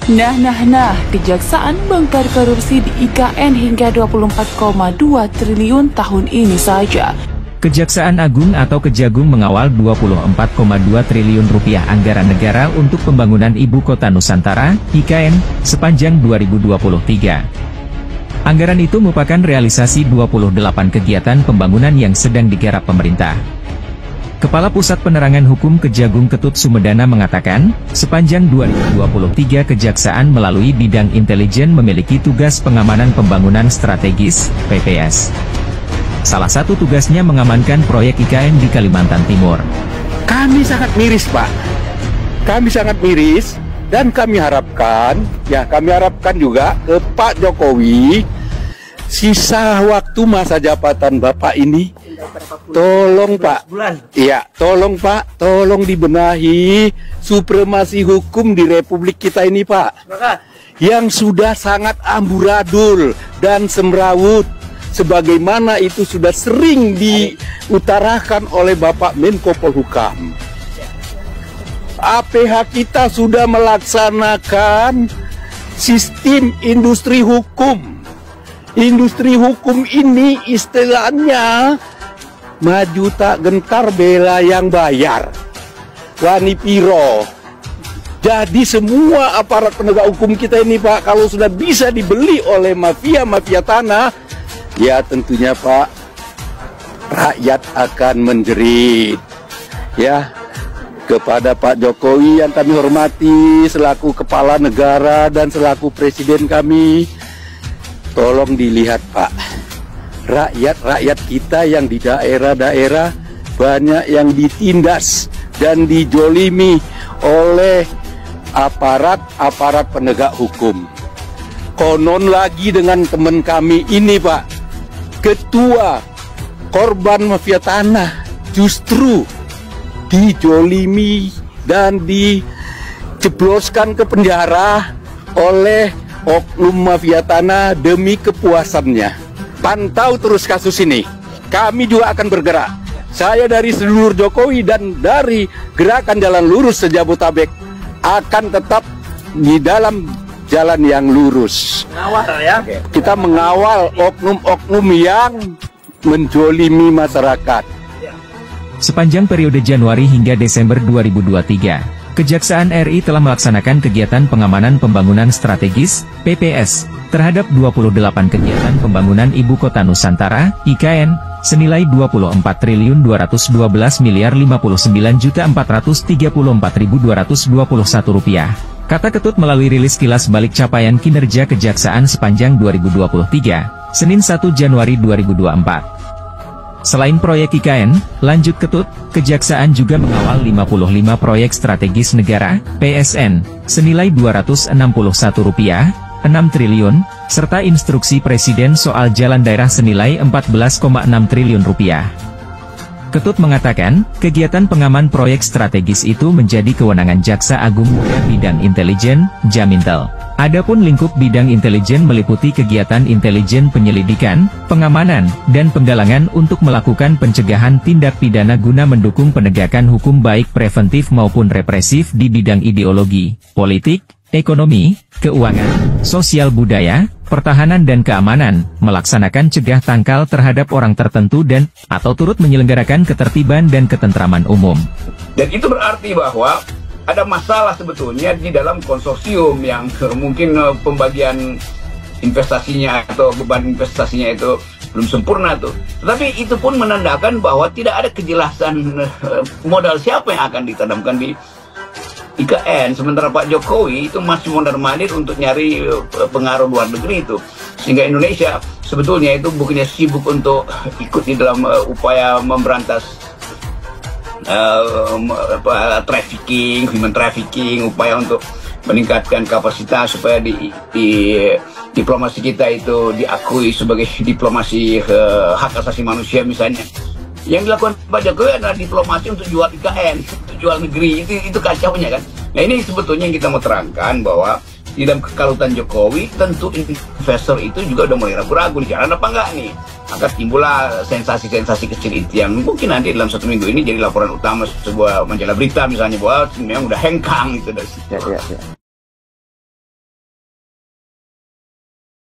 Nah, Kejaksaan bongkar korupsi di IKN hingga 24,2 triliun tahun ini saja. Kejaksaan Agung atau Kejagung mengawal 24,2 triliun rupiah anggaran negara untuk pembangunan Ibu Kota Nusantara, IKN, sepanjang 2023. Anggaran itu merupakan realisasi 28 kegiatan pembangunan yang sedang digarap pemerintah. Kepala Pusat Penerangan Hukum Kejagung Ketut Sumedana mengatakan, sepanjang 2023 Kejaksaan melalui bidang intelijen memiliki tugas pengamanan pembangunan strategis, PPS. Salah satu tugasnya mengamankan proyek IKN di Kalimantan Timur. Kami sangat miris, Pak. Kami sangat miris dan kami harapkan juga ke Pak Jokowi, sisa waktu masa jabatan Bapak ini, tolong Pak, tolong Pak, tolong dibenahi supremasi hukum di Republik kita ini, Pak, yang sudah sangat amburadul dan semrawut, sebagaimana itu sudah sering diutarakan oleh Bapak Menko Polhukam. APH kita sudah melaksanakan sistem industri hukum. Industri hukum ini istilahnya maju tak gentar bela yang bayar. Wani piro. Jadi semua aparat penegak hukum kita ini, Pak, kalau sudah bisa dibeli oleh mafia-mafia tanah, ya tentunya Pak, rakyat akan menjerit. Ya, kepada Pak Jokowi yang kami hormati selaku kepala negara dan selaku presiden kami, tolong dilihat Pak, rakyat kita yang di daerah-daerah banyak yang ditindas dan dijolimi oleh aparat penegak hukum. Konon lagi dengan teman kami ini, Pak, ketua korban mafia tanah justru dijolimi dan dijebloskan ke penjara oleh oknum mafia tanah demi kepuasannya. Pantau terus kasus ini. Kami juga akan bergerak. Saya dari seluruh Jokowi dan dari Gerakan Jalan Lurus se-Jabotabek akan tetap di dalam jalan yang lurus. Kita mengawal oknum-oknum yang menjolimi masyarakat. Sepanjang periode Januari hingga Desember 2023, Kejaksaan RI telah melaksanakan kegiatan pengamanan pembangunan strategis, PPS, terhadap 28 kegiatan pembangunan Ibu Kota Nusantara, IKN, senilai 24.259.434.221 rupiah. Kata Ketut melalui rilis kilas balik capaian kinerja Kejaksaan sepanjang 2023, Senin 1 Januari 2024. Selain proyek IKN, lanjut Ketut, Kejaksaan juga mengawal 55 proyek strategis negara, PSN, senilai Rp261, 6 triliun, serta instruksi Presiden soal jalan daerah senilai Rp14,6 triliun. Ketut mengatakan, kegiatan pengaman proyek strategis itu menjadi kewenangan Jaksa Agung Muda Bidang Intelijen, Jamintel. Adapun lingkup bidang intelijen meliputi kegiatan intelijen penyelidikan, pengamanan, dan penggalangan untuk melakukan pencegahan tindak pidana guna mendukung penegakan hukum baik preventif maupun represif di bidang ideologi, politik, ekonomi, keuangan, sosial budaya, pertahanan dan keamanan, melaksanakan cegah tangkal terhadap orang tertentu dan atau turut menyelenggarakan ketertiban dan ketentraman umum. Dan itu berarti bahwa ada masalah sebetulnya di dalam konsorsium yang mungkin pembagian investasinya atau beban investasinya itu belum sempurna tuh. Tetapi itu pun menandakan bahwa tidak ada kejelasan modal siapa yang akan ditanamkan di IKN. Sementara Pak Jokowi itu masih mondar-mandir untuk nyari pengaruh luar negeri itu. Sehingga Indonesia sebetulnya itu bukannya sibuk untuk ikut di dalam upaya memberantas trafficking, human trafficking, upaya untuk meningkatkan kapasitas supaya diplomasi kita itu diakui sebagai diplomasi hak asasi manusia misalnya. Yang dilakukan Pak Jokowi adalah diplomasi untuk jual IKN, untuk jual negeri, itu kacaunya kan. Nah ini sebetulnya yang kita mau terangkan bahwa di dalam kekalutan Jokowi tentu investor itu juga udah mulai ragu-ragu di jalan apa enggak nih. Maka timbullah sensasi-sensasi kecil itu yang mungkin nanti dalam 1 minggu ini jadi laporan utama sebuah majalah berita misalnya bahwa memang udah hengkang gitu dari situ.